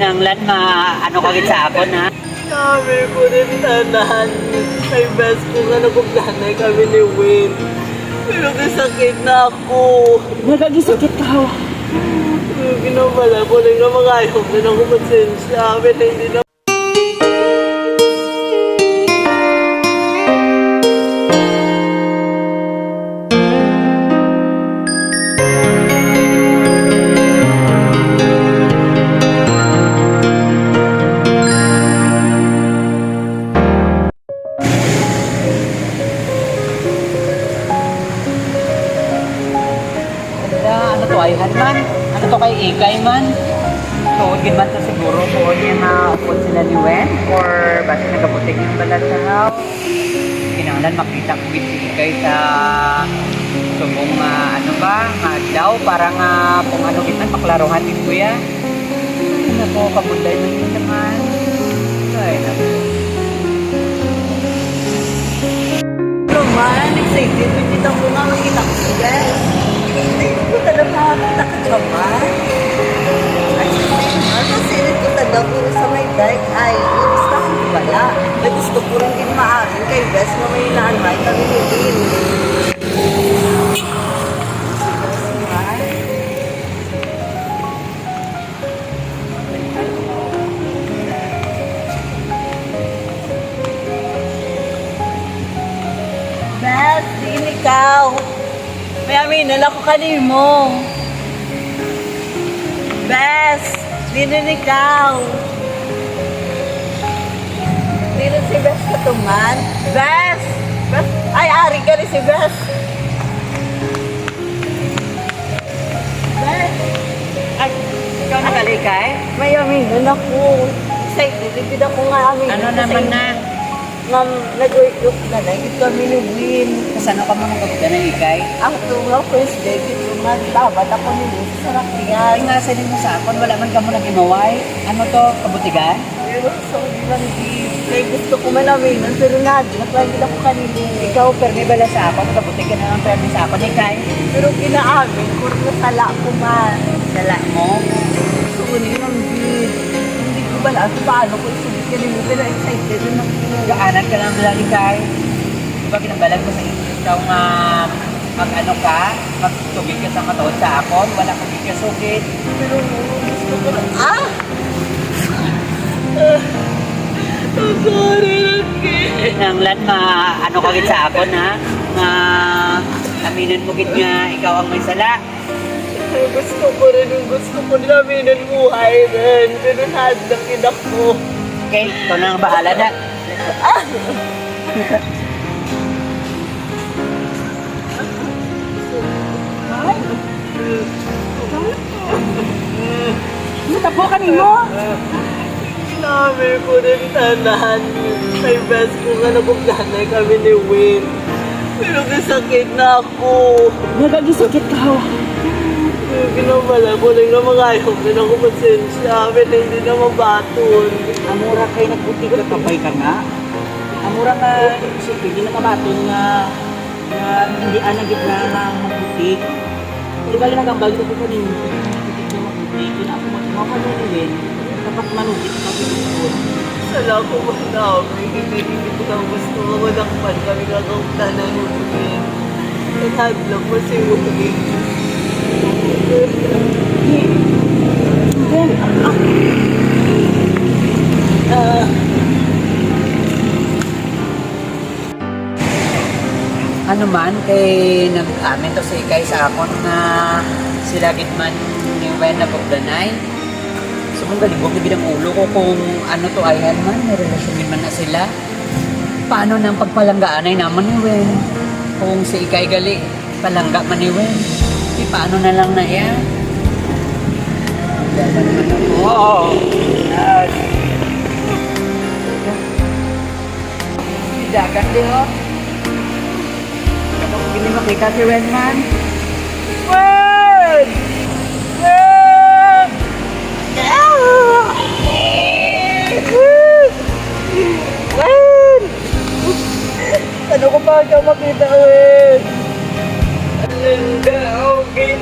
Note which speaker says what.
Speaker 1: Kinanglan ano kagit sa akon ha.
Speaker 2: Sabi ko rin tanan. Kay best ko nga naguglanay kami ni Win. Pero sakit na ako.
Speaker 1: Nagagisakit ka hawa.
Speaker 2: Ginamala ko lang na mga ayaw na ng kumonsensya. Pero hindi na.
Speaker 1: Ano to ayhan man? Ano to kay Ikay man? Tuod gid man to siguro tuod yan na upod sila ni Wen or basta nagabutik yung balat sa haw. Kinanglan makita ko gid si Ikay sa subong ano ba, adlaw para nga kung ano gid man maklaruhan ni Kuya. Ano ko kabunday na yun naman. Ay, naku.
Speaker 2: Roman, excited. Kita ko nga makita ko siya. Hindi ko talaga nakakita ba? Ay, nasilit ko talaga ko sa may dark eye. Gusto ko wala. Gusto ko rin din maaari kay best na may nanay kami din. Best, din ikaw. May aminan ako kanimo. Bes, dinin ikaw. Dinin si Bes katuman. Bes! Bes! Ay, ari ka rin si Bes. Bes!
Speaker 1: Ay, ikaw nakalikay?
Speaker 2: May aminan ako. Excited ako nga aminan.
Speaker 1: Ano naman na?
Speaker 2: Ma'am, nag-work na lang. Ito kami ni Win.
Speaker 1: Kasano ka mga kapita ng Ikay?
Speaker 2: Ang tunga first day, ito man, dapat ako ni Win sa sarakiyan.
Speaker 1: Ay, nasa din mo sa akon, wala man ka mo nag-imaway. Ano to, kabutigan?
Speaker 2: Pero sorry lang, di. Kaya gusto ko malaminan, pero naglagin ako kanina.
Speaker 1: Ikaw, permi bala sa akon, kabutigan na ng permi sa akon, Ikay.
Speaker 2: Pero kinaamin ko na sala ko man.
Speaker 1: Sala mo?
Speaker 2: Sorry lang, di. Hindi ko ba alam paano ko isubit ka rin mo, pero excited na ako.
Speaker 1: Gaanan ka lang bala, Ikay. Di ba kinambalag ko sa ikaw nga mag-ano ka, magtugig ka sa matood sa akon, wala kang ikasugit.
Speaker 2: Pero gusto ko na, sorry lang, kid.
Speaker 1: Nanglan ano kagit sa akon ha, nga aminan mo gid nga ikaw ang may sala.
Speaker 2: Gusto ko rin, gusto ko nilaminan buhay rin. Pero nadakid ako.
Speaker 1: Okay, ikaw na ang bahala na.
Speaker 2: Matapo ka mo? Sinabi ko rin tanan. Kay best ko nga naguglanay kami ni Win. Pero sakit na ako.
Speaker 1: Nagagisakit ka hawa.
Speaker 2: Ginamala ko lang na mga ayaw na ng kumonsensya. Pero hindi na mabaton.
Speaker 1: Amura kay nagbuti ka kapay ka nga. Amura nga, sige, hindi na kamaton nga hindi anagit na magbuti. Di ba lang ang bago ko pa rin, hindi na magbuti. Kung ako magmanunin, dapat manugit ka pinupon.
Speaker 2: Sala ko madami. Hindi ko na gusto nga malakpan kami kakautan ng Win. Naghadlang mo si Win. Ano man, kay nag-amin to si Ikay sa akon na sila gid man ni Wen na bugdanay. So kung galibog na gid ang ulo ko kung ano to ayhan man, may relasyon gid man na sila. Paano nang pagpalanggaan ay naman ni Wen? Kung si Ikay gali, palangga man ni Wen. Paano na lang na yan? Oo. Dagat din o. Hindi makita si Redman. Word! Word! Word! Ano ko pa ikaw makita, Word? Ganda, okay,